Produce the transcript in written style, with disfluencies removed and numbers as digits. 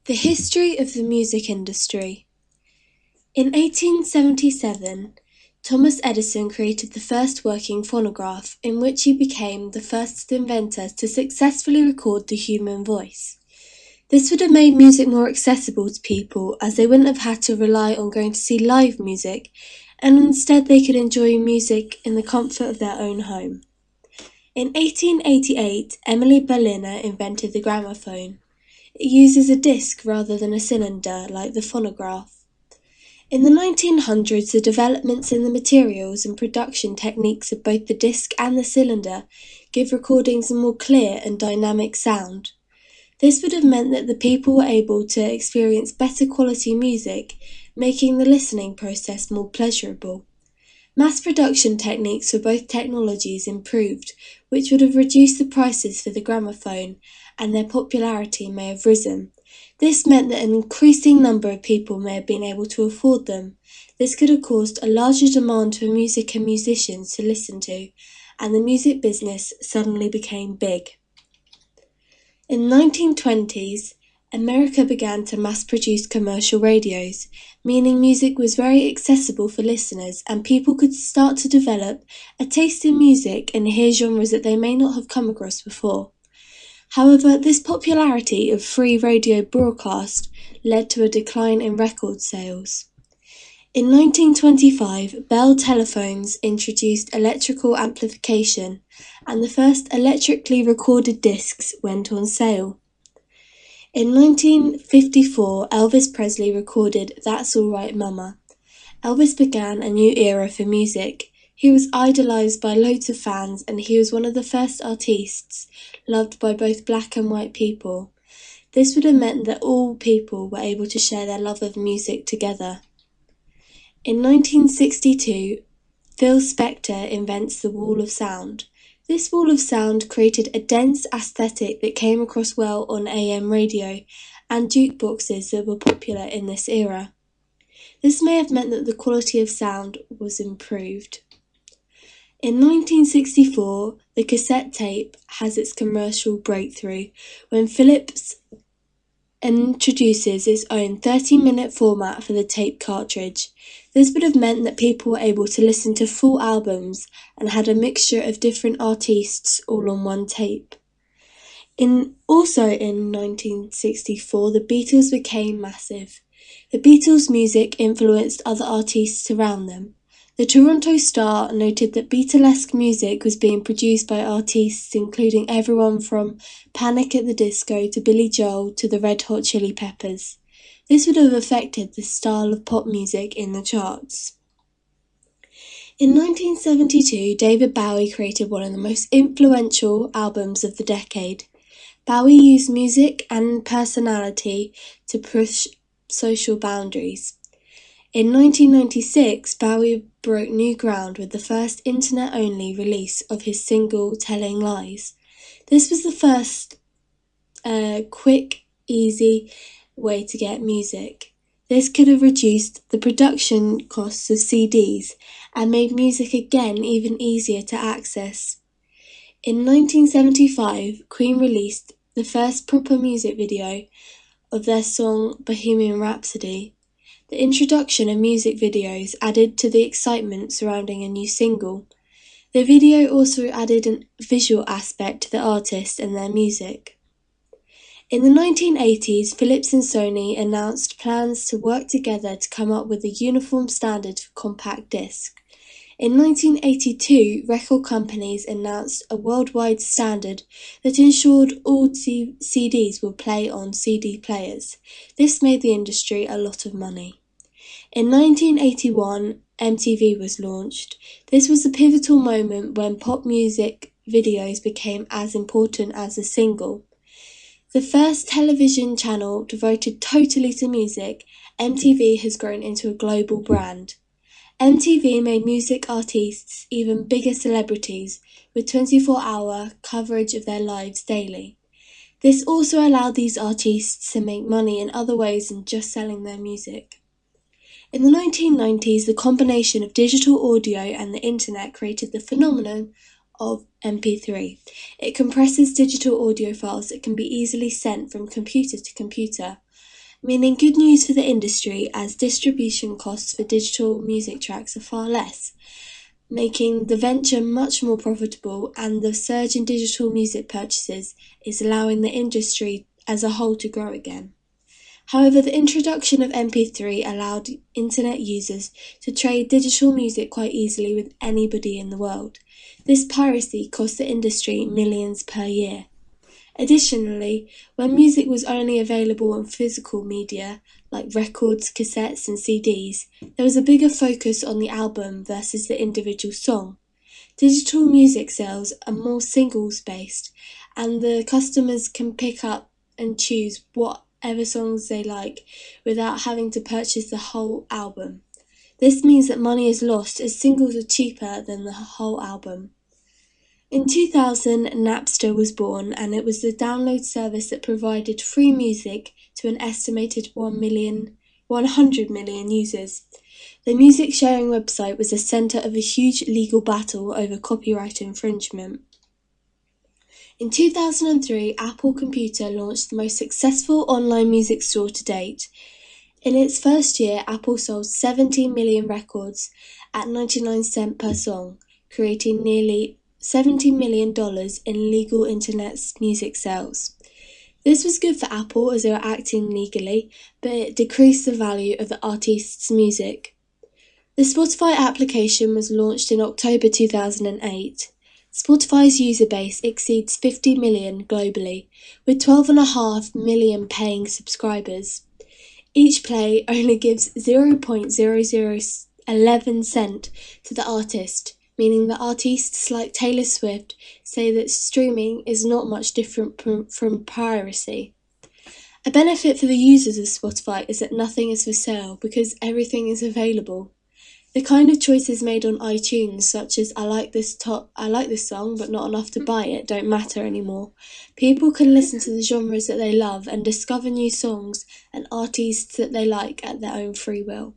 The history of the music industry. In 1877, Thomas Edison created the first working phonograph, in which he became the first inventor to successfully record the human voice. This would have made music more accessible to people, as they wouldn't have had to rely on going to see live music, and instead they could enjoy music in the comfort of their own home. In 1888, Emily Berliner invented the gramophone. It uses a disc rather than a cylinder like the phonograph. In the 1900s, the developments in the materials and production techniques of both the disc and the cylinder give recordings a more clear and dynamic sound. This would have meant that the people were able to experience better quality music, making the listening process more pleasurable. Mass production techniques for both technologies improved, which would have reduced the prices for the gramophone, and their popularity may have risen. This meant that an increasing number of people may have been able to afford them. This could have caused a larger demand for music and musicians to listen to, and the music business suddenly became big. In the 1920s, America began to mass-produce commercial radios, meaning music was very accessible for listeners and people could start to develop a taste in music and hear genres that they may not have come across before. However, this popularity of free radio broadcast led to a decline in record sales. In 1925, Bell Telephones introduced electrical amplification, and the first electrically recorded discs went on sale. In 1954, Elvis Presley recorded That's All Right Mama. Elvis began a new era for music. He was idolized by loads of fans, and he was one of the first artists loved by both black and white people. This would have meant that all people were able to share their love of music together. In 1962, Phil Spector invents the wall of sound. This wall of sound created a dense aesthetic that came across well on AM radio and jukeboxes that were popular in this era. This may have meant that the quality of sound was improved. In 1964, the cassette tape has its commercial breakthrough when Philips introduces its own 30-minute format for the tape cartridge. This would have meant that people were able to listen to full albums and had a mixture of different artists all on one tape. Also in 1964, the Beatles became massive. The Beatles' music influenced other artists around them. The Toronto Star noted that Beatlesque music was being produced by artists including everyone from Panic at the Disco to Billy Joel to the Red Hot Chili Peppers. This would have affected the style of pop music in the charts. In 1972, David Bowie created one of the most influential albums of the decade. Bowie used music and personality to push social boundaries. In 1996, Bowie broke new ground with the first internet-only release of his single Telling Lies. This was the first quick, easy way to get music. This could have reduced the production costs of CDs and made music again even easier to access. In 1975, Queen released the first proper music video of their song Bohemian Rhapsody. The introduction of music videos added to the excitement surrounding a new single. The video also added a visual aspect to the artist and their music. In the 1980s, Philips and Sony announced plans to work together to come up with a uniform standard for compact disc. In 1982, record companies announced a worldwide standard that ensured all CDs would play on CD players. This made the industry a lot of money. In 1981, MTV was launched. This was a pivotal moment when pop music videos became as important as a single. The first television channel devoted totally to music, MTV has grown into a global brand. MTV made music artists even bigger celebrities, with 24-hour coverage of their lives daily. This also allowed these artists to make money in other ways than just selling their music. In the 1990s, the combination of digital audio and the internet created the phenomenon of MP3. It compresses digital audio files that can be easily sent from computer to computer. meaning good news for the industry as distribution costs for digital music tracks are far less, making the venture much more profitable, and the surge in digital music purchases is allowing the industry as a whole to grow again. However, the introduction of MP3 allowed internet users to trade digital music quite easily with anybody in the world. This piracy cost the industry millions per year. Additionally, when music was only available on physical media, like records, cassettes, and CDs, there was a bigger focus on the album versus the individual song. Digital music sales are more singles based, and the customers can pick up and choose whatever songs they like without having to purchase the whole album. This means that money is lost as singles are cheaper than the whole album. In 2000, Napster was born, and it was the download service that provided free music to an estimated 100 million users. The music sharing website was the center of a huge legal battle over copyright infringement. In 2003, Apple Computer launched the most successful online music store to date. In its first year, Apple sold 70 million records at 99 cents per song, creating nearly $70 million in legal internet music sales. This was good for Apple as they were acting legally, but it decreased the value of the artist's music. The Spotify application was launched in October 2008. Spotify's user base exceeds 50 million globally, with 12.5 million paying subscribers. Each play only gives 0.0011 cent to the artist, meaning that artists like Taylor Swift say that streaming is not much different from piracy. A benefit for the users of Spotify is that nothing is for sale because everything is available. The kind of choices made on iTunes, such as I like this song but not enough to buy it, don't matter anymore. People can listen to the genres that they love and discover new songs and artists that they like at their own free will.